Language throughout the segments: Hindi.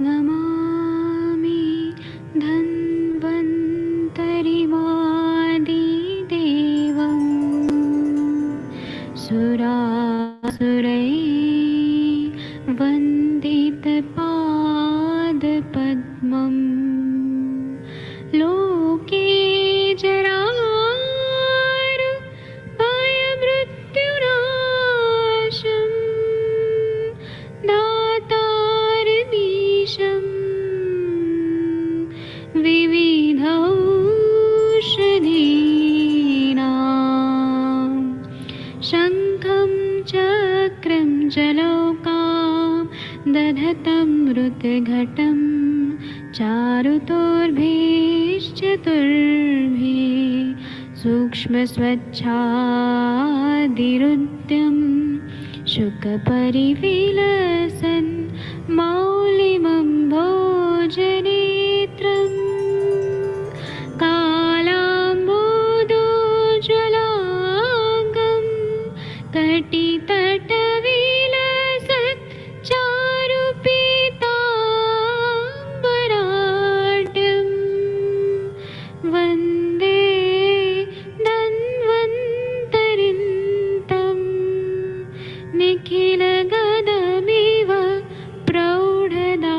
नमामि धन्वन्तरिमादिदेवम् सुरासुरैर्वन्दितपादपद्मम् लोके जरामृत्युनाशं दातारमीशं विविधौषधीनां शङ्खं चक्रं जलौकां दधतं मृतघटं चारुतोर्भिश्चतुर्भिः सूक्ष्मस्वच्छादिरुद्यं शुकपरिविलसन् मौलिमं भोजनेत्रम् कालाम्बोदोज्ज्वलाङ्गं कटितटविलसत् चारुपीताम्बराढ्यं वन्दे धन्वन्तरिन्तं निखिलगदमिव प्रौढदावाग्निनीलम्।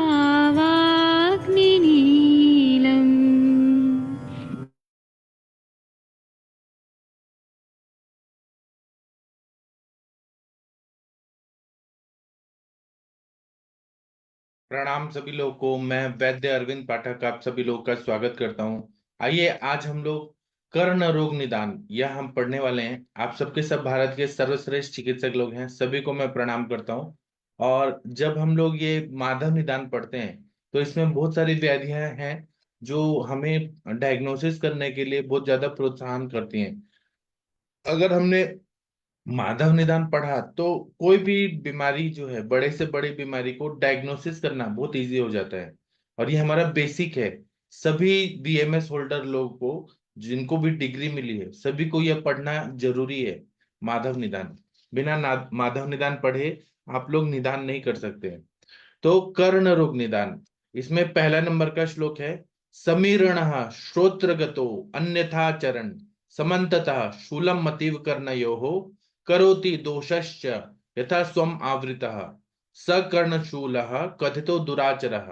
प्रणाम सभी लोगों को। मैं वैद्य अरविंद पाठक आप सभी लोगों का स्वागत करता हूं। आइए आज हम लोग कर्ण रोग निदान यह हम पढ़ने वाले हैं। आप सबके सब भारत के सर्वश्रेष्ठ चिकित्सक लोग हैं, सभी को मैं प्रणाम करता हूं। और जब हम लोग ये माधव निदान पढ़ते हैं तो इसमें बहुत सारी व्याधियां हैं जो हमें डायग्नोसिस करने के लिए बहुत ज्यादा प्रोत्साहन करती हैं। अगर हमने माधव निदान पढ़ा तो कोई भी बीमारी जो है, बड़े से बड़ी बीमारी को डायग्नोसिस करना बहुत इजी हो जाता है। और ये हमारा बेसिक है। सभी बीएमएस होल्डर लोगों को, जिनको भी डिग्री मिली है, सभी को यह पढ़ना जरूरी है। माधव निदान, बिना माधव निदान पढ़े आप लोग निदान नहीं कर सकते हैं। तो कर्ण रोग निदान, इसमें पहला नंबर का श्लोक है। समीरण श्रोत्रगतो अन्यथा चरण समन्ततः शूलम मतीव कर्णयोः करोति दोषश्च यथा स्वम आवृतः स कर्णशूलः कथितो दुराचरः।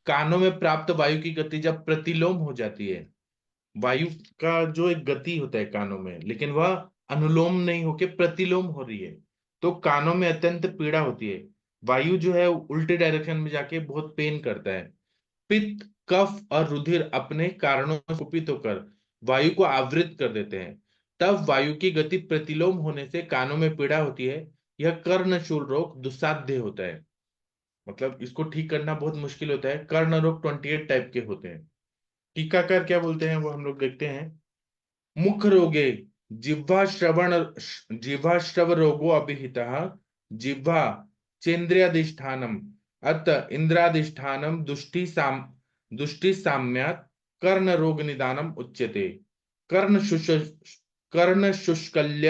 कानों में प्राप्त वायु की गति जब प्रतिलोम हो जाती है, वायु का जो एक गति होता है कानों में, लेकिन वह अनुलोम नहीं होके प्रतिलोम हो रही है, तो कानों में अत्यंत पीड़ा होती है। वायु जो है उल्टे डायरेक्शन में जाके बहुत पेन करता है। पित्त, कफ और रुधिर अपने कारणों से कुपित होकर वायु को आवृत कर देते हैं। तब वायु की गति प्रतिलोम होने से कानों में पीड़ा होती है। यह कर्णशूल रोग दुस्साध्य होता है, मतलब इसको ठीक करना बहुत मुश्किल होता है। कर्ण रोग 28 टाइप के होते हैं। टीकाकार क्या बोलते हैं वो हम लोग देखते हैं। मुख रोगे जिह्वा श्रव रोगो अभिहितः जिह्वा चेन्द्रियाधिष्ठानम अत इंद्राधिष्ठानम दुष्टि साम्यात् कर्ण रोग निदानम उच्यते। कर्ण शुष् कर्ण शुष्कल्य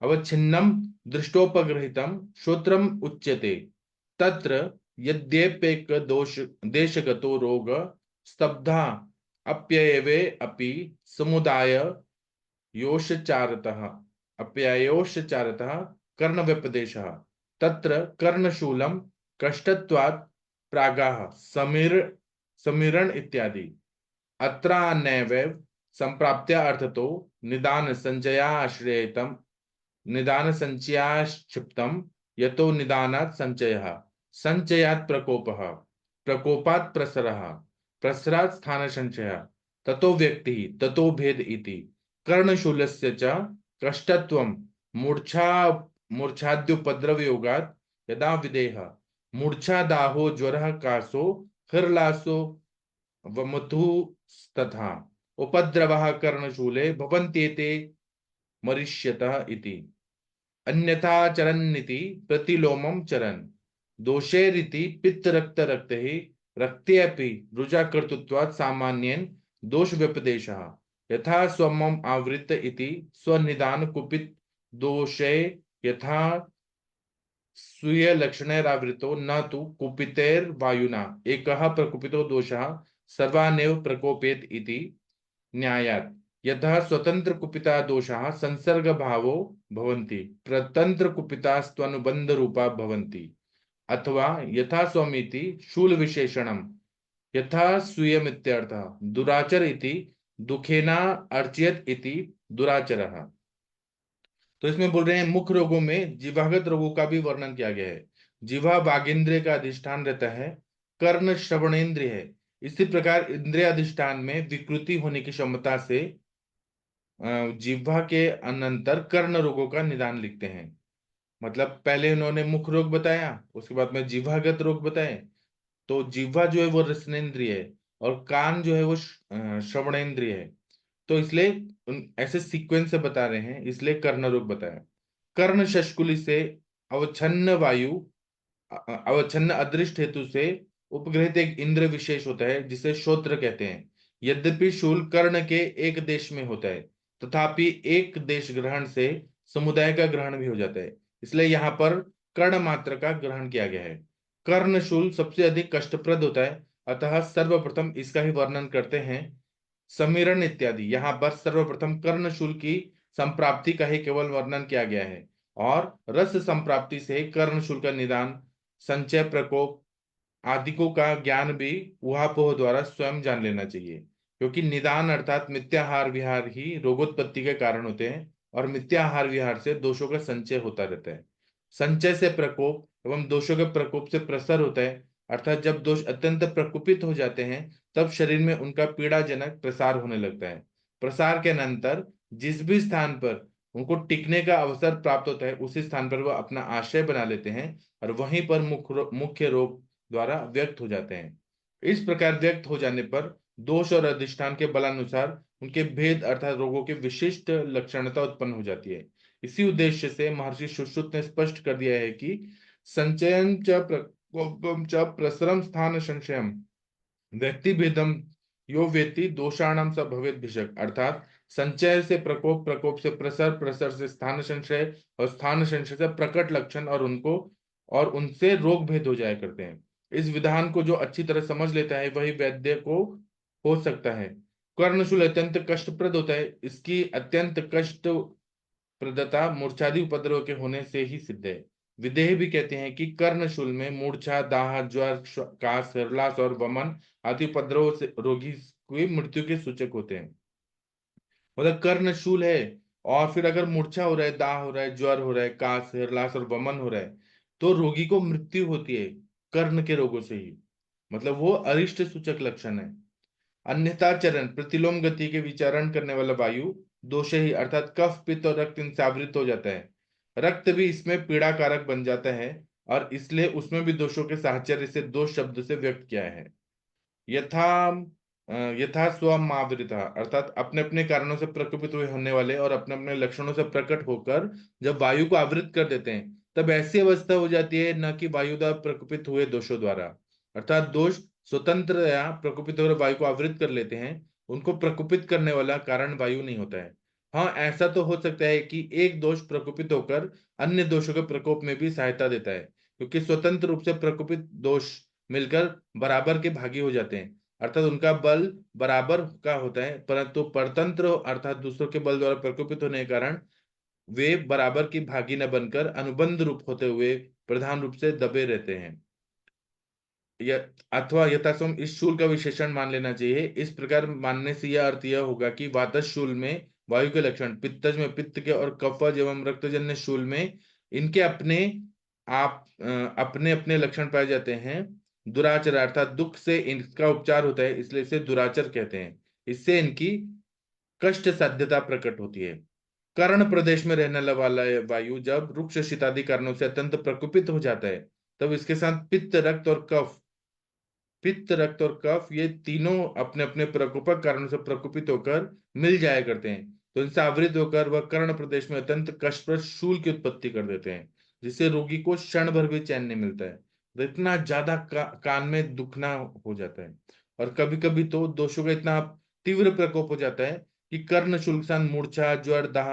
अवच्छिन्नम दृष्टोपगृहितम श्रोत्रम उच्यते। तत्र यद्यपेक दोष देशगतो रोग स्तब्धा अप्ययवे अपि समुदाय योषचारतः अप्यायोषचारतः कर्ण व्यपदेशः तत्र कर्णशूलम कष्टत्वात् प्रागाः समीरण इत्यादि अत्रान्यवैव संप्राप्त्या अर्थतो निदान संचयाश्क्षिप्तम यतो निदानात् संचयः संचयात् प्रकोपः प्रकोपात् प्रसरः प्रसरात् स्थान संचयः ततो व्यक्ति ततो भेद इति। कर्णशूलस्य च कष्टत्वं मूर्छाद्युपद्रव योगात् यदा विदेह मूर्छा दाहो ज्वरः कासो हृलासो वमधुस्तथा उपद्रवः कर्णशूले भवन्त्येते मरिष्यतः इति। अन्यथा चरन्निति प्रतिलोमं चरन् दोषेरिति पित्त रक्त ही रक्तेऽपि रुजाकर्तृत्वात् सामान्येन दोष व्यपदेशः यथा स्वमम् आवृत्त इति स्वनिदान कुपित दोषे यथा स्वीय लक्षणैरावृतो न तु कुपितैर्वायुना एकः प्रकुपितो दोषः सर्वानेव प्रकोपेत इति न्यायात्। यतः स्वतंत्र कुपिता दोषाः संसर्ग भावो भवन्ति, प्रतंत्र कुपितास्त्वनुबंध रूपा भवन्ति। अथवा यथा स्वमिति शूल विशेषणम यथा स्वीयमित्यर्थः। दुराचर इति दुखेना अर्चयत इति दुराचरः। तो इसमें बोल रहे हैं मुख्य रोगों में जीवागत रोगों का भी वर्णन किया गया है। जीवा वागेंद्रिय का अधिष्ठान रहता है, कर्ण श्रवणेन्द्रिय है। इसी प्रकार इंद्रिय अधिष्ठान में विकृति होने की क्षमता से जिह्वा के अनंतर कर्ण रोगों का निदान लिखते हैं। मतलब पहले उन्होंने मुख रोग बताया, उसके बाद में जिह्वागत रोग बताए। तो जिह्वा जो है वो रसनेन्द्रिय है और कान जो है वो श्रवणेन्द्रिय है। तो इसलिए ऐसे सीक्वेंस से बता रहे हैं, इसलिए कर्ण रोग बताया। कर्ण शष्कुली से अवच्छन्न वायु अवच्छन्न अदृष्ट हेतु से उपग्रहित एक इंद्र विशेष होता है जिसे श्रोत्र कहते हैं। यद्यपि शूल कर्ण के एक देश में होता है, तथापि एक देश ग्रहण से समुदाय का ग्रहण भी हो जाता है, इसलिए यहाँ पर कर्ण मात्र का ग्रहण किया गया है। कर्ण शूल सबसे अधिक कष्टप्रद होता है, अतः सर्वप्रथम इसका ही वर्णन करते हैं। समीरण इत्यादि, यहाँ पर सर्वप्रथम कर्णशूल की संप्राप्ति का ही केवल वर्णन किया गया है, और रस संप्राप्ति से कर्णशूल का निदान, संचय, प्रकोप आदिकों का ज्ञान भी ऊहापोह द्वारा स्वयं जान लेना चाहिए। क्योंकि निदान अर्थात मिथ्याहार विहार ही रोगोत्पत्ति के कारण होते हैं, और मिथ्याहार विहार से दोषों का संचय होता रहता है। संचय से प्रकोप एवं दोषों के प्रकोप से प्रसर होता है, अर्थात जब दोष अत्यंत प्रकोपित हो जाते हैं तब शरीर में उनका पीड़ाजनक प्रसार होने लगता है। प्रसार के अनंतर जिस भी स्थान पर उनको टिकने का अवसर प्राप्त होता है उसी स्थान पर वह अपना आश्रय बना लेते हैं, और वहीं पर मुख्य रोग द्वारा व्यक्त हो जाते हैं। इस प्रकार व्यक्त हो जाने पर दोष और अधिष्ठान के बलानुसार उनके भेद अर्थात रोगों की विशिष्ट लक्षणता उत्पन्न हो जाती है। इसी उद्देश्य से महर्षि सुश्रुत ने स्पष्ट कर दिया है कि संचयन च प्रकोपम च प्रसरम स्थान संशयम व्यक्ति भेदम यो वेति दोषाणाम स भवेद भिषक। अर्थात संचय से प्रकोप, प्रकोप से प्रसर, प्रसर से स्थान संशय और स्थान संशय से प्रकट लक्षण और उनसे रोग भेद हो जाया करते हैं। इस विधान को जो अच्छी तरह समझ लेता है वही वैद्य को हो सकता है। कर्णशूल अत्यंत कष्टप्रद होता है, इसकी अत्यंत कष्ट प्रदता मूर्छादि उपद्रव के होने से ही सिद्ध है। विदेह भी कहते हैं कि कर्णशूल में मूर्छा, दाह, ज्वर, कास, हृलास और वमन आदि उपद्रव से रोगी की मृत्यु के सूचक होते हैं। मतलब कर्णशूल है और फिर अगर मूर्छा हो रहा है, दाह हो रहा है, ज्वर हो रहा है, कास, हृलास और वमन हो रहा है, तो रोगी को मृत्यु होती है कर्ण के रोगों से ही। मतलब वो अरिष्ट सूचक लक्षण है। अन्यथा चरण प्रतिलोम गति के विचारण करने वाला वायु दोष ही अर्थात कफ, पित्त और रक्त इनसे आवृत हो जाता है। रक्त भी इसमें पीड़ा कारक बन जाता है, और इसलिए उसमें भी दोषों के साहचर्य से दोष शब्द से व्यक्त किया है। यथा यथा स्वमावृता अर्थात अपने अपने कारणों से प्रकोपित हुए होने वाले और अपने अपने लक्षणों से प्रकट होकर जब वायु को आवृत कर देते हैं, तब ऐसी अवस्था हो जाती है न कि वायु द्वारा प्रकोपित हुए दोषों द्वारा। अर्थात दोष स्वतंत्र या प्रकोपित होकर वायु को आवृत कर लेते हैं, उनको प्रकोपित करने वाला कारण वायु नहीं होता है। हाँ, ऐसा तो हो सकता है कि एक दोष प्रकोपित होकर अन्य दोषों के प्रकोप में भी सहायता देता है, क्योंकि स्वतंत्र रूप से प्रकोपित दोष मिलकर बराबर के भागी हो जाते हैं, अर्थात उनका बल बराबर का होता है, परंतु परतंत्र अर्थात दूसरों के बल द्वारा प्रकोपित होने के कारण वे बराबर की भागी न बनकर अनुबंध रूप होते हुए प्रधान रूप से दबे रहते हैं। अथवा यथासम इस शूल का विशेषण मान लेना चाहिए। इस प्रकार मानने से यह अर्थ यह होगा कि वातज शूल में वायु के लक्षण, पित्तज में पित्त के और कफज एवं रक्तजन्य शूल में इनके अपने अपने लक्षण पाए जाते हैं। दुराचर अर्थात दुख से इनका उपचार होता है, इसलिए इसे दुराचर कहते हैं। इससे इनकी कष्ट साध्यता प्रकट होती है। कर्ण प्रदेश में रहने वाला वायु जब रुक्ष शीतादि कारणों से अत्यंत प्रकोपित हो जाता है, तब इसके साथ पित्त, रक्त और कफ ये तीनों अपने अपने प्रकोपक कारणों से प्रकोपित होकर मिल जाया करते हैं। तो इनसे आवृत होकर वह कर्ण प्रदेश में अत्यंत कष्टप्रद शूल की उत्पत्ति कर देते हैं, जिससे रोगी को क्षण भर भी चैन नहीं मिलता है। तो इतना ज्यादा कान में दुखना हो जाता है, और कभी कभी तो दोषों का इतना तीव्र प्रकोप हो जाता है कि कर्ण शूल के साथ मूर्छा, ज्वर, दाह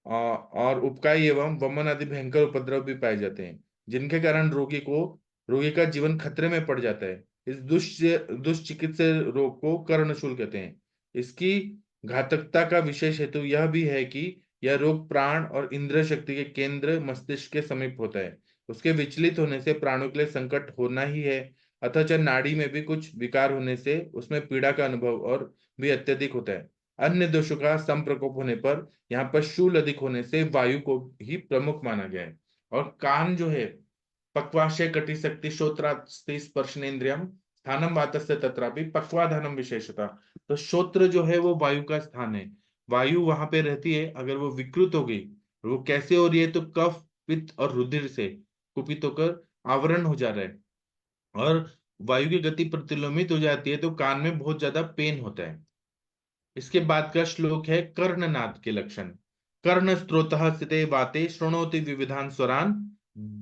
और उबकाई एवं वमन आदि भयंकर उपद्रव भी पाए जाते हैं, जिनके कारण रोगी का जीवन खतरे में पड़ जाता है। इस दुष्चिकित्सीय रोग को कर्णशूल कहते हैं। इसकी घातकता का विशेष हेतु यह भी है कि यह रोग प्राण और इंद्रिय शक्ति के केंद्र मस्तिष्क के समीप होता है। उसके विचलित होने से प्राणों के लिए संकट होना ही है। अथच नाड़ी में भी कुछ विकार होने से उसमें पीड़ा का अनुभव और भी अत्यधिक होता है। अन्य दोषों का संप्रकोप होने पर यहाँ पर शूल अधिक होने से वायु को ही प्रमुख माना गया है। और कान जो है, पक्वाशय कटिशक्ति श्रोत्रास्ति स्पर्शनेन्द्रियम स्थानम वातस्य तत्रापि पक्वाधानम विशेषता। तो श्रोत्र जो है वो वायु का स्थान है। वायु वहां पे रहती है, अगर वो विकृत हो गई, वो कैसे हो रही है, तो कफ पित्त और रुधिर से कुपित होकर आवरण हो जा रहा है, और वायु की गति प्रतिलोमित हो जाती है, तो कान में बहुत ज्यादा पेन होता है। इसके बाद का श्लोक है कर्णनाद के लक्षण। कर्ण स्त्रोतः स्थिते वाते शृणोति विविधान स्वरान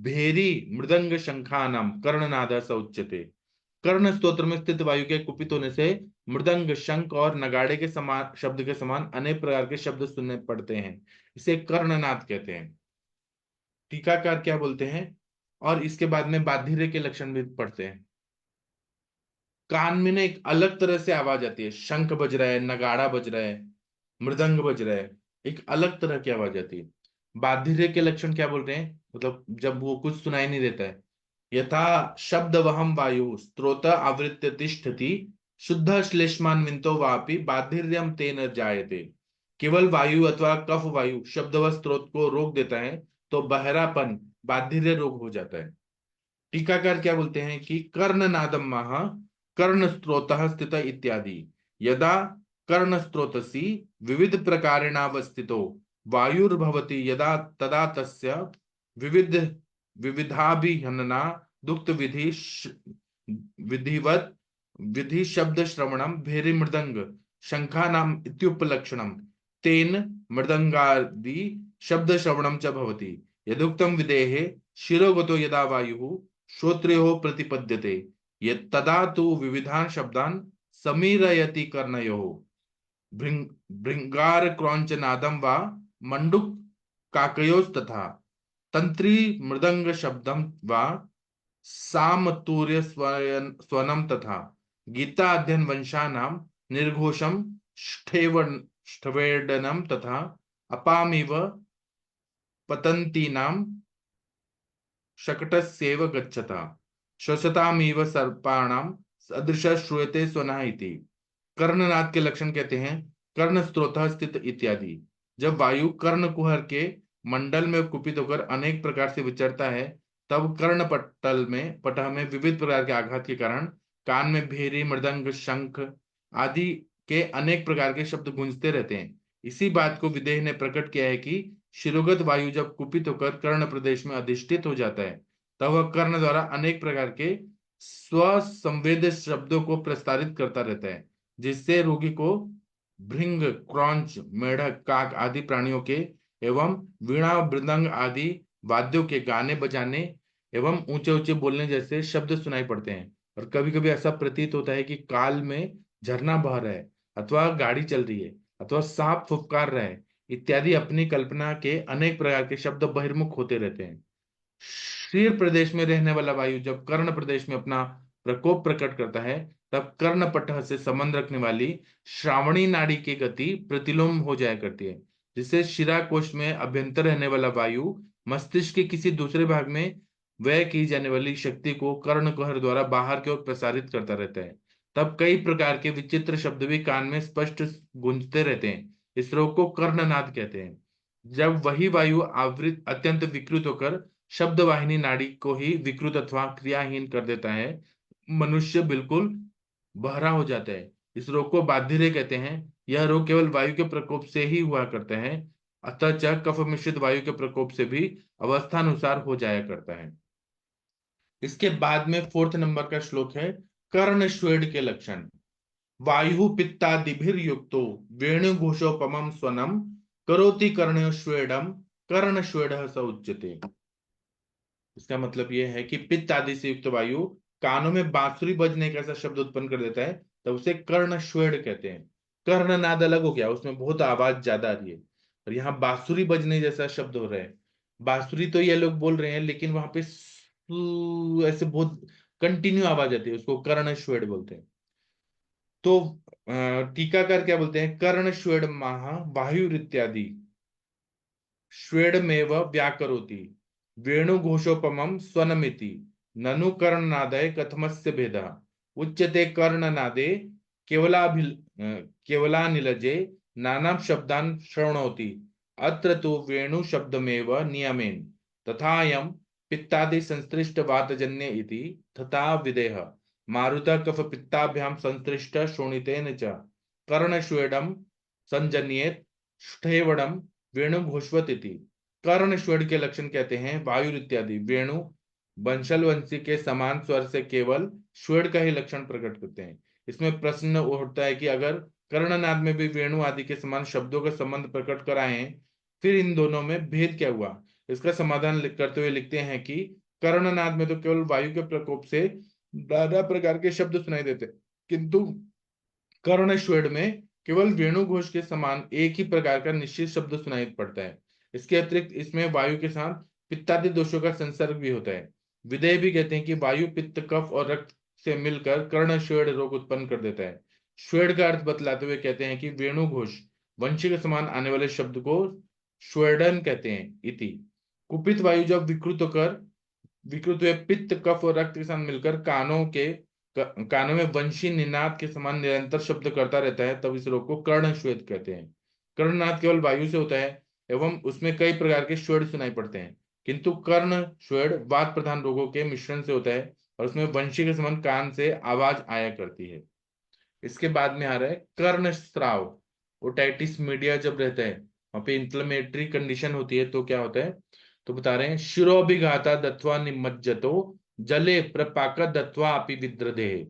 भेरी मृदंग शंखानाम कर्णनाद स उच्यते। कर्ण स्तोत्र में स्थित वायु के कुपित होने से मृदंग शंख और नगाड़े के समान शब्द के समान अनेक प्रकार के शब्द सुनने पड़ते हैं। इसे कर्णनाद कहते हैं। टीकाकार क्या बोलते हैं, और इसके बाद में बाधिर्य के लक्षण भी पढ़ते हैं। कान में ना एक अलग तरह से आवाज आती है, शंख बज रहा है, नगाड़ा बज रहा है, मृदंग बज रहा है, एक अलग तरह की आवाज आती है। बाधिर्य के लक्षण क्या बोल रहे हैं, मतलब जब वो कुछ सुनाई नहीं देता है। यथा शब्द वहम वायु स्त्रोत आवृत्य तिष्ठति शुद्ध श्लेष्मान्वितो वापि बाधिर्यम तेन जायते। केवल वायु अथवा कफ वायु शब्द व स्त्रोत को रोक देता है तो बहरापन बाधिर्य रोग हो जाता है। टीकाकार क्या बोलते हैं कि कर्ण नादम कर्ण स्त्रोत स्थित इत्यादि। यदा कर्ण स्त्रोतसी विविध प्रकारेणावस्थितो वायुर्भवति यदा तदा तस्य विविध विविधाभिहनना दुक्त विधिवत विधि शब्द श्रवणम भेरी मृदंग शंखानाम इत्युपलक्षणम तेन मृदंगादि शब्द श्रवणम च भवति। यदुक्तम विदेहे शिरोगतो यदा वायुः श्रोत्रेयो प्रतिपद्यते तदा तु विविधान शब्दान समीरयति कर्णयोः भृंगार क्रौंच नादम वा मंडुक काकयोस्तथा तंत्री मृदंग शब्दम वा सामतुर्य स्वनम तथा गीता अध्ययन वंशानाम निर्घोषम ष्ठवेडनम तथा अपामिव पतंतीनाम शकटस्येव गच्छता श्वसतामिव सर्पाणाम सदृश श्रूयते स्वनः इति। कर्णनाद के लक्षण कहते हैं कर्ण स्त्रोतः स्थित इत्यादि। जब वायु कर्ण कुहर के मंडल में कुपित होकर अनेक प्रकार से विचरता है, तब कर्ण पटह में विविध प्रकार के आघात के कारण कान में भेरी मृदंग शंख आदि के अनेक प्रकार के शब्द गूंजते रहते हैं। इसी बात को विदेह ने प्रकट किया है कि शिरोगत वायु जब कुपित होकर कर्ण प्रदेश में अधिष्ठित हो जाता है, तब वह कर्ण द्वारा अनेक प्रकार के स्वसंवेद शब्दों को प्रस्तारित करता रहता है, जिससे रोगी को भृंग क्रौंच मेढक काक आदि प्राणियों के एवं वीणा मृदंग आदि वाद्यों के गाने बजाने एवं ऊंचे ऊंचे बोलने जैसे शब्द सुनाई पड़ते हैं। और कभी कभी ऐसा प्रतीत होता है कि काल में झरना बह रहा है, अथवा गाड़ी चल रही है, अथवा सांप फुफकार रहा है इत्यादि अपनी कल्पना के अनेक प्रकार के शब्द बहिर्मुख होते रहते हैं। शीर प्रदेश में रहने वाला वायु जब कर्ण प्रदेश में अपना प्रकोप प्रकट करता है, तब कर्ण पटह से संबंध रखने वाली श्रावणी नाड़ी की गति प्रतिलोम हो जाया करती है, जिससे शिरा कोश में अभ्यंतर रहने वाला वायु मस्तिष्क के किसी दूसरे भाग में व्यय की जाने वाली शक्ति को कर्ण कुहर द्वारा बाहर की ओर प्रसारित करता रहता है। तब कई प्रकार के विचित्र शब्द भी कान में स्पष्ट गूंजते रहते हैं। इस रोग को कर्णनाद कहते हैं। जब वही वायु आवृत अत्यंत विकृत होकर शब्द वाहिनी नाड़ी को ही विकृत अथवा क्रियाहीन कर देता है, मनुष्य बिल्कुल बहरा हो जाता है। इस रोग को बाधिर्य कहते हैं। यह रोग केवल वायु के प्रकोप से ही हुआ करता है, अतः कफ मिश्रित वायु के प्रकोप से भी अवस्थानुसार हो जाया करता है। इसके बाद में 4th नंबर का श्लोक है कर्ण श्वेड के लक्षण। वायु पित्तादिभिर युक्तो वेणुघोषोपमं स्वनम करोति कर्ण्यो श्वेडम कर्ण श्वेड स उच्यते। इसका मतलब यह है कि पित्त आदि से युक्त वायु कानों में बांसुरी बजने का ऐसा शब्द उत्पन्न कर देता है, तो उसे कर्ण श्वेड कहते हैं। कर्णनाद अलग हो गया, उसमें बहुत आवाज ज्यादा आ रही है। और यहाँ बांसुरी बजने जैसा शब्द हो रहा है। बांसुरी तो ये लोग बोल रहे हैं, लेकिन वहां पे ऐसे बहुत कंटिन्यू आवाज आती है, उसको कर्ण श्वेड बोलते हैं। तो टीकाकार क्या बोलते हैं, कर्ण श्वेड महा वायु इत्यादि श्वेडमेव व्याकरोति वेणुघोषोपमं स्वनमिति ननु कर्णनादय कथमस्य भेदः उच्यते कर्णनादे केवलाभिल केवलानिलजे नानां शब्दान् शृणोति अत्र तु वेणु शब्दमेव नियमेन तथायं पित्तादि संसृष्ट वातजन्य इति तथा विदेह मारुत कफ पित्ताभ्याम संसृष्ट शोणितेन च कर्णश्वेडं संजन्येत स्थेवडम वेणु घोषवत इति। कर्ण स्वर के लक्षण कहते हैं वायु इत्यादि वेणु बंशल वंशी के समान स्वर से केवल स्वर का ही लक्षण प्रकट करते हैं। इसमें प्रश्न उठता है कि अगर कर्णनाद में भी वेणु आदि के समान शब्दों का संबंध प्रकट कराए हैं, फिर इन दोनों में भेद क्या हुआ। इसका समाधान करते हुए लिखते हैं कि कर्णनाद में तो केवल वायु के प्रकोप से नाना प्रकार के शब्द सुनाई देते, किंतु कर्ण स्वर में केवल वेणु घोष के समान एक ही प्रकार का निश्चित शब्द सुनाई पड़ता है। इसके अतिरिक्त इसमें वायु के साथ पित्तादि दोषों का संसर्ग भी होता है। विदेह भी कहते हैं कि वायु पित्त कफ और रक्त से मिलकर कर्ण श्वेड रोग उत्पन्न कर देता है। श्वेड का अर्थ बतलाते हुए कहते हैं कि वेणु घोष वंशी के समान आने वाले शब्द को श्वेडन कहते हैं इति। कुपित वायु जब विकृत हुए पित्त कफ और रक्त के साथ मिलकर कानों में वंशी निनाद के समान निरंतर शब्द करता रहता है, तब इस रोग को कर्ण श्वेत कहते हैं। कर्णनाद केवल वायु से होता है एवं उसमें कई प्रकार के श्वेड सुनाई पड़ते हैं, किंतु कर्ण श्वेड वात प्रधान रोगों के मिश्रण से होता है और उसमें वंशी के समान कान से आवाज आया करती है। इसके बाद में आ रहा है कर्ण स्त्राव। ओटाइटिस मीडिया जब रहता है, वहां पे इंफ्लेमेटरी कंडीशन होती है, तो क्या होता है, तो बता रहे हैं शिरोभिघाता दत्वा निमज्जतो जले प्रपाक दत्वा अपि विद्रदे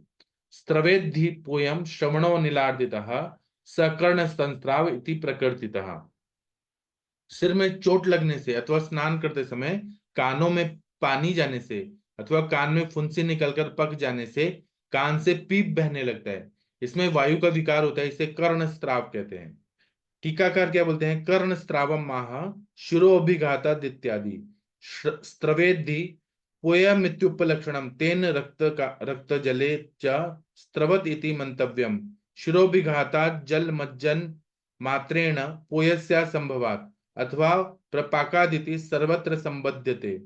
स्त्रवेद्धि पोयम श्रवणो निलार्दितः सकर्ण संस्राव इति प्रकृतितः। सिर में चोट लगने से अथवा स्नान करते समय कानों में पानी जाने से अथवा कान में फुंसी निकलकर पक जाने से कान से पीप बहने लगता है, इसमें वायु का विकार होता है, इसे कर्ण स्त्राव कहते हैं। टीकाकार क्या बोलते हैं, कर्ण स्त्रावम माह शिरोभिघाता इत्यादि स्त्रवेद्धि पोयमित्युपलक्षणम तेन रक्त जले च स्त्रवत इति मंतव्यम शिरोभिघातात् जल मज्जन मात्रेण पोयस्या संभवात् अथवा प्रपाकादिति सर्वत्र संबध्यते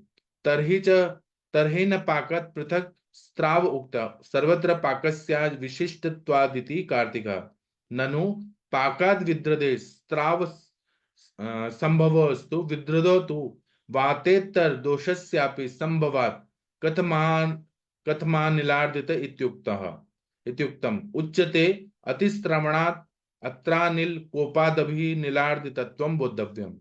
तर्हि न पाकात् पृथक् स्त्राव उक्ता सर्वत्र पाकस्या विशिष्टत्वादिति कार्तिकः ननु पाकाद विद्रदे स्त्राव संभवस्तु विद्रदो तु वातेतर दोषस्यापि संभवात् कथमानिलार्दित इत्युक्तम उच्यते अतिश्रवणात् अत्रानिल कोपादभि निलार्दितत्वं बोद्धव्यम।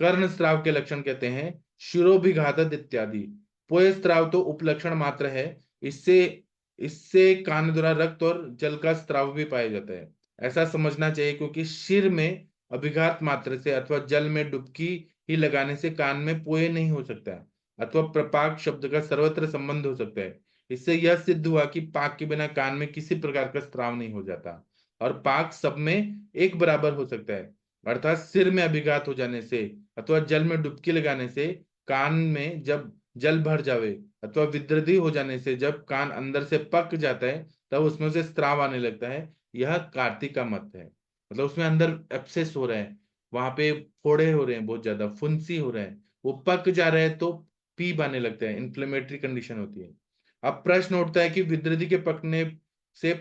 कर्ण स्त्राव के लक्षण कहते हैं शिरोभिघातक इत्यादि। पोय स्त्राव तो उपलक्षण मात्र है, इससे इससे कान द्वारा रक्त और जल का स्त्राव भी पाया जाता है, ऐसा समझना चाहिए, क्योंकि सिर में अभिघात मात्र से अथवा जल में डुबकी ही लगाने से कान में पोय नहीं हो सकता अथवा प्रपाक शब्द का सर्वत्र संबंध हो सकता है। इससे यह सिद्ध हुआ कि पाक के बिना कान में किसी प्रकार का स्त्राव नहीं हो जाता और पाक सब में एक बराबर हो सकता है। अर्थात सिर में अभिघात हो जाने से अथवा जल में डुबकी लगाने से कान में जब जल भर जावे अथवा विद्रदी हो जाने से जब कान अंदर से पक जाता है तब उसमें से स्त्राव आने लगता है। यह कार्तिक का मत है, मतलब उसमें अंदर एब्सेस हो रहे हैं, वहां पे फोड़े हो रहे हैं, बहुत ज्यादा फुंसी हो रहे हैं, वो पक जा रहे हैं तो पीप आने लगता है, इन्फ्लेमेटरी कंडीशन होती है। अब प्रश्न उठता है कि विद्रदी के पकने से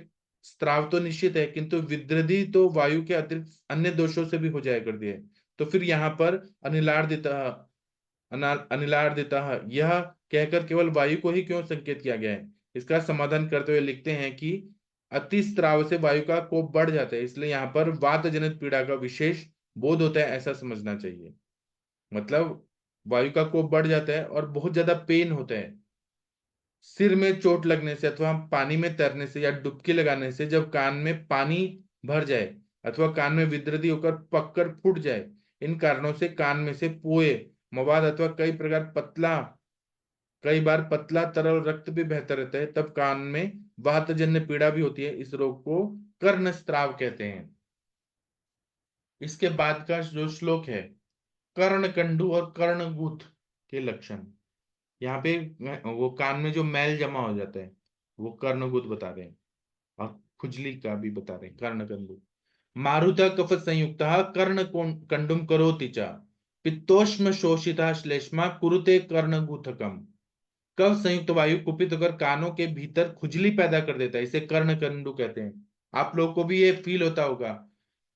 स्त्राव तो निश्चित है, किंतु विद्रदी तो वायु के अतिरिक्त अन्य दोषों से भी हो जाया करती है, तो फिर यहाँ पर अनिलार्दिता यह कहकर केवल वायु को ही क्यों संकेत किया गया है। इसका समाधान करते हुए लिखते हैं कि अति स्त्राव से वायु का कोप बढ़ जाता है, इसलिए यहाँ पर वात जनित पीड़ा का विशेष बोध होता है, ऐसा समझना चाहिए। मतलब वायु का कोप बढ़ जाता है और बहुत ज्यादा पेन होता है। सिर में चोट लगने से अथवा पानी में तैरने से या डुबकी लगाने से जब कान में पानी भर जाए अथवा कान में विद्रदी होकर पककर फूट जाए, इन कारणों से कान में से पोए मवाद अथवा कई बार पतला तरल रक्त भी बहता रहता है, तब कान में वातजन्य पीड़ा भी होती है। इस रोग को कर्ण स्त्राव कहते हैं। इसके बाद का जो श्लोक है, कर्णकंडू और कर्णगूथ के लक्षण। यहाँ पे वो कान में जो मैल जमा हो जाता है वो कर्णगूथ बता रहे हैं, और खुजली का भी बता रहे हैं कर्णकंडू। मारुता कफ संयुक्त कर्ण कंडुम करोति च, पित्तोष्म शोषिता श्लेष्मा कुरुते कर्णगूथकम। कफ संयुक्त वायु कुपित होकर कानों के भीतर खुजली पैदा कर देता है, इसे कर्णकंडू कहते हैं। आप लोगों को भी ये फील होता होगा,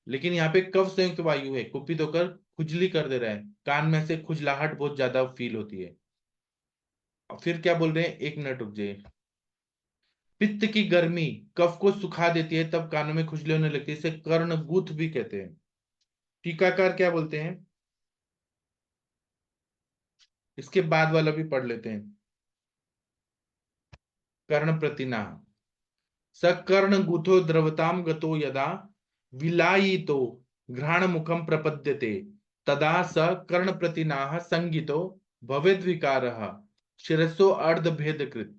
लेकिन यहाँ पे कफ संयुक्त वायु है, कुपित होकर खुजली कर दे रहा है, कान में से खुजलाहट बहुत ज्यादा फील होती है। और फिर क्या बोल रहे हैं, एक मिनट रुक जाइए। पित्त की गर्मी कफ को सुखा देती है, तब कानों में खुजली होने लगती है, इसे कर्णगूथ भी कहते हैं। टीकाकार क्या बोलते हैं, इसके बाद वाला भी पढ़ लेते हैं। कर्ण प्रतिनाह, स कर्णगूथो द्रवताम गतो यदा विलायितो घ्राण मुखम प्रपद्यते, तदा स कर्ण प्रतिनाह संगितो भवेद विकारः शिरसो अर्ध भेदकृत।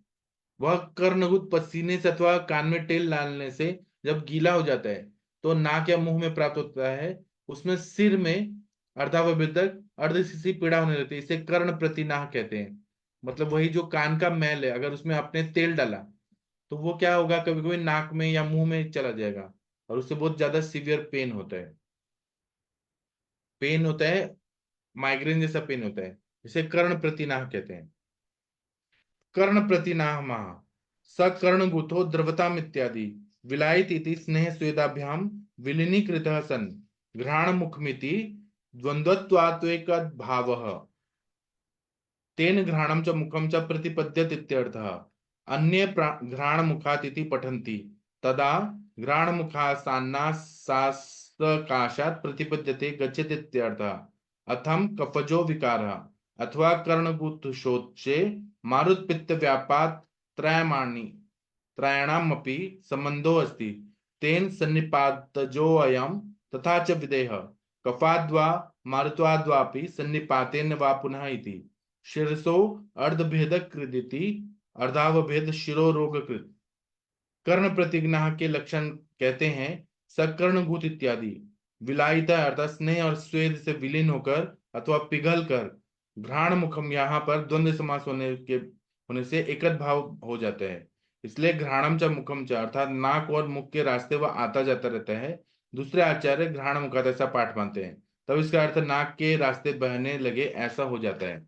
वह कर्णगुद पसीने से अथवा कान में तेल डालने से जब गीला हो जाता है तो नाक या मुंह में प्राप्त होता है, उसमें सिर में अर्धावभेदक अर्धशीसी पीड़ा होने लगती है, इसे कर्ण प्रतिनाह कहते हैं। मतलब वही जो कान का मैल है, अगर उसमें आपने तेल डाला तो वो क्या होगा, कभी कभी नाक में या मुंह में चला जाएगा और उससे बहुत ज्यादा सीवियर पेन होता है। पेन होता है, माइग्रेन जैसा पेन होता है, इसे कर्ण प्रतिनाह कहते हैं। कर्ण प्रतिनाह महा, सकर्णगुथो द्रवताम इत्यादि विलायित इति स्नेह स्वेदाभ्याम विलीनीकृतः सन् घ्राण मुखमिति द्वंद्वत्वात्वेक भावः, तेन घ्राणं च मुखं च प्रतिपद्यत इत्यर्थः। अन्ये घ्राण मुखात् इति पठन्ति, तदा घ्राण मुखासान्नासास्काशात् प्रतिपद्यते गच्छति इत्यर्थः। अथम कफजो विकारः अथवा कर्णगुत्थशोचे मारुतपित्त व्यापात त्रयमाणि त्रयाणामपि संबंधो अस्ति, तेन सन्निपातजोऽयं तथा च विदेह कफाद्वा मारुत्वाद्वापि सन्निपातेन वा पुनः इति। शिरसो अर्धभेदक कृदिति अर्धावभेद शिरो रोग कृत। कर्ण प्रतिज्ञा के लक्षण कहते हैं, सकर्णभूत इत्यादि विलायिता अर्थात स्नेह और स्वेद से विलीन होकर अथवा पिघल कर, घ्राण मुखम यहाँ पर द्वंद्व समास होने से एकत भाव हो जाता है, इसलिए घ्राणम च मुखम च अर्थात नाक और मुख के रास्ते वह आता जाता रहता है। दूसरे आचार्य घ्राण मुखात ऐसा पाठ मानते हैं, तब इसका अर्थ नाक के रास्ते बहने लगे ऐसा हो जाता है।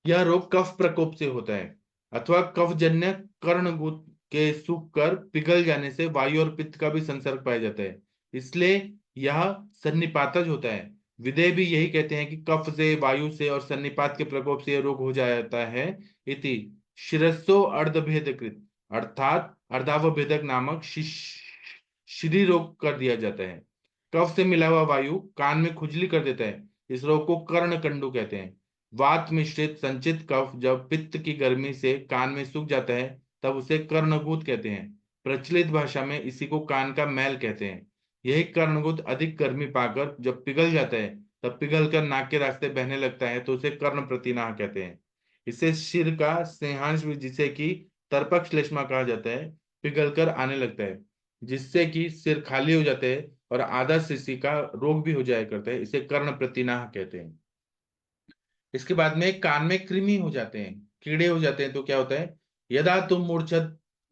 यह रोग कफ प्रकोप से होता है अथवा कफजन्य कर्णगुद के सूख कर पिघल जाने से वायु और पित्त का भी संसर्ग पाया जाता है, इसलिए यह सन्निपातज होता है। विदेह भी यही कहते हैं कि कफ से, वायु से और सन्निपात के प्रकोप से यह रोग हो जाता है। इति शिरस्सो अर्धभेदकृत अर्थात अर्धावभेदक नामक श्री रोग कर दिया जाता है। कफ से मिला हुआ वायु कान में खुजली कर देता है, इस रोग को कर्णकंडू कहते हैं। वात मिश्रित संचित कफ जब पित्त की गर्मी से कान में सूख जाता है तब उसे कर्णगूत कहते हैं। प्रचलित भाषा में इसी को कान का मैल कहते हैं। यही कर्णगूत अधिक गर्मी पाकर जब पिघल जाता है तब पिघल कर नाक के रास्ते बहने लगता है तो उसे कर्ण प्रतिनाह कहते हैं। इसे शिर का स्नेहांश भी, जिसे कि तर्पक श्लेष्मा कहा जाता है, पिघल कर आने लगता है, जिससे कि सिर खाली हो जाता है और आधा शीशी का रोग भी हो जाया करता है, इसे कर्ण प्रतिनाह कहते हैं। इसके बाद में कान में कृमि हो जाते हैं, कीड़े हो जाते हैं, तो क्या होता है, यदा तुम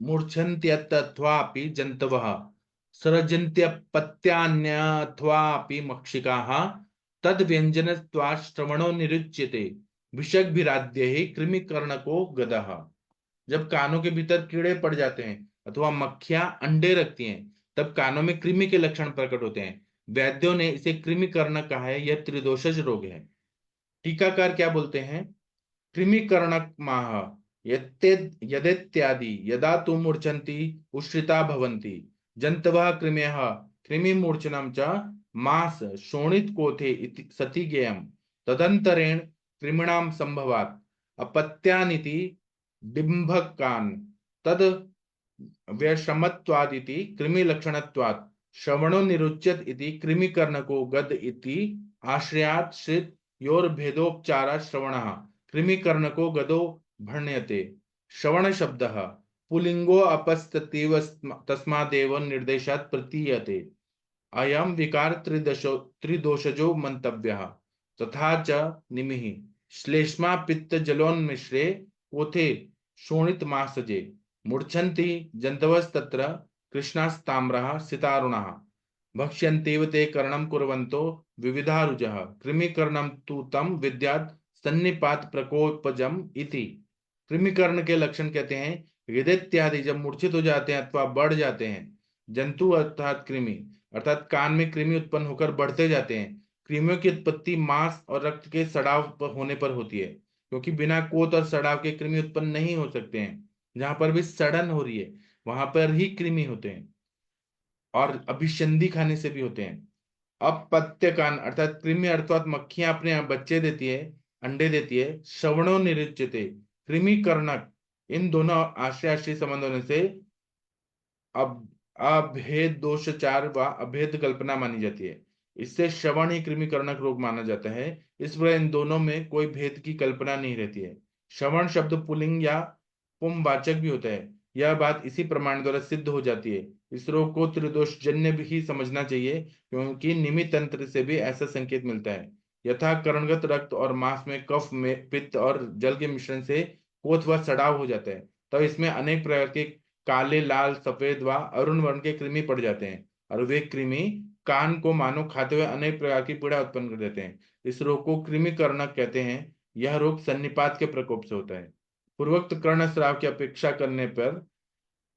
मूर्छन्त्यथवापि जंतवः सृजन्त्यपत्यान्यथवापि मक्षिकाः तद व्यंजनत्वात् श्रवणो निरुच्यते विषग्भिराद्यैः कृमिकर्णको गदः। जब कानों के भीतर कीड़े पड़ जाते हैं अथवा मक्खियां अंडे रखती हैं तब कानों में कृमि के लक्षण प्रकट होते हैं। वैद्यों ने इसे कृमिकर्ण कहा है, यह त्रिदोषज रोग है। टीकाकार क्या बोलते हैं, कृमिकर्णक माह यदेत्यादि यदा तु मूर्छन्ति उश्रिता भवन्ति जन्तवः कृमयः कृमिमूर्छनं च मास शोणित कोथे इति सति ज्ञेयम् तदन्तरेण कृमिणां संभवात् अपत्यानिति डिम्भकान् तद व्यशमत्वादिति कृमिलक्षणत्वात् श्रवणो निरुच्यत इति कृमिकर्णको गद इति आश्रयात् श्रित योर्भेदोपचारात् श्रवणः कृमिकर्णको गदो भण्यते। श्रवण शब्दः पुलिंगो अपस्ततीव तस्मादेव निर्देशात् प्रतीयते। अयम विकार त्रिदोषजो मंतव्यः तथा च निमिहि श्लेष्मा पित्त जलोन्मिश्रे कोथे शोणित मासजे मूर्छन्ति जन्तवस्तत्र कृष्णास्ताम्रः सितारुणः भक्ष्यन्तीव ते कर्णं कुर्वन्तो विविधारुजः कृमिकर्णं तु तं विद्यात् सन्निपात प्रकोपजम इति। कृमिकर्ण के लक्षण कहते हैं हृदय इत्यादि जब मूर्छित हो जाते हैं अथवा बढ़ जाते हैं, जंतु अर्थात कृमि अर्थात कान में कृमि उत्पन्न होकर बढ़ते जाते हैं। कृमियों की उत्पत्ति मांस और रक्त के सड़ाव होने पर होती है, क्योंकि बिना कोत और सड़ाव के कृमि उत्पन्न नहीं हो सकते हैं। जहां पर भी सड़न हो रही है वहां पर ही कृमि होते हैं, और अभिसंधि खाने से भी होते हैं। अपत्य कान अर्थात कृमि अर्थात मक्खियां अपने बच्चे देती है, अंडे देती है। श्रवणो निरुच्यते कृमि कर्णक, इन दोनों आश्रय आश्रय संबंध होने से अब अभेद दोषाचार व अभेद कल्पना मानी जाती है। इससे श्रवण ही कृमि कर्णक रोग माना जाता है। इस प्रकार इन दोनों में कोई भेद की कल्पना नहीं रहती है। श्रवण शब्द पुल्लिंग या पुमवाचक भी होता है। यह बात इसी प्रमाण द्वारा सिद्ध हो जाती है। इस रोग को त्रिदोष जन्य भी ही समझना चाहिए, क्योंकि निमित तंत्र से भी ऐसा संकेत मिलता है। यथा कर्णगत रक्त और मांस में कफ में पित्त और जल के मिश्रण से कोथ व सड़ाव हो जाता है, तब इसमें अनेक प्रकार के काले लाल सफेद व अरुण वर्ण के कृमि पड़ जाते हैं, और वे कृमि कान को मानो खाते हुए अनेक प्रकार की पीड़ा उत्पन्न कर देते हैं। इस रोग को कृमि कर्णक कहते हैं। यह रोग सन्निपात के प्रकोप से होता है। पूर्वोक्त कर्ण स्राव की अपेक्षा करने पर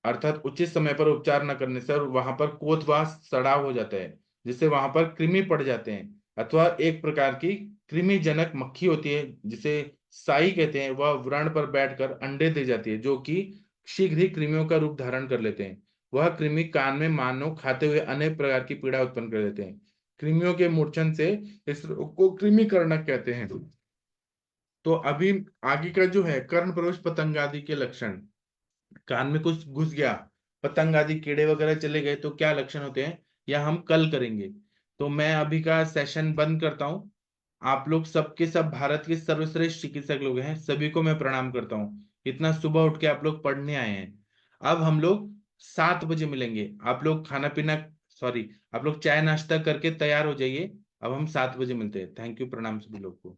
अर्थात उचित समय पर उपचार न करने से और वहां पर कोतवास सड़ाव हो जाता है, जिससे वहां पर कृमि पड़ जाते हैं, अथवा एक प्रकार की कृमि जनक मक्खी होती है जिसे साई कहते हैं, वह व्रण पर बैठकर अंडे दे जाती है, जो कि शीघ्र ही कृमियों का रूप धारण कर लेते हैं। वह कृमि कान में मानव खाते हुए अनेक प्रकार की पीड़ा उत्पन्न कर देते हैं। कृमियों के मूर्छन से इस रोग को कृमिकर्णक कहते हैं। तो अभी आगे का जो है कर्ण प्रवेश पतंग आदि के लक्षण, कान में कुछ घुस गया, पतंग आदि कीड़े वगैरह चले गए तो क्या लक्षण होते हैं, या हम कल करेंगे। तो मैं अभी का सेशन बंद करता हूँ। आप लोग सबके सब भारत के सर्वश्रेष्ठ चिकित्सक लोग हैं, सभी को मैं प्रणाम करता हूँ। इतना सुबह उठ के आप लोग पढ़ने आए हैं। अब हम लोग 7 बजे मिलेंगे। आप लोग खाना पीना, सॉरी, आप लोग चाय नाश्ता करके तैयार हो जाइए। अब हम 7 बजे मिलते हैं। थैंक यू, प्रणाम सभी लोग को।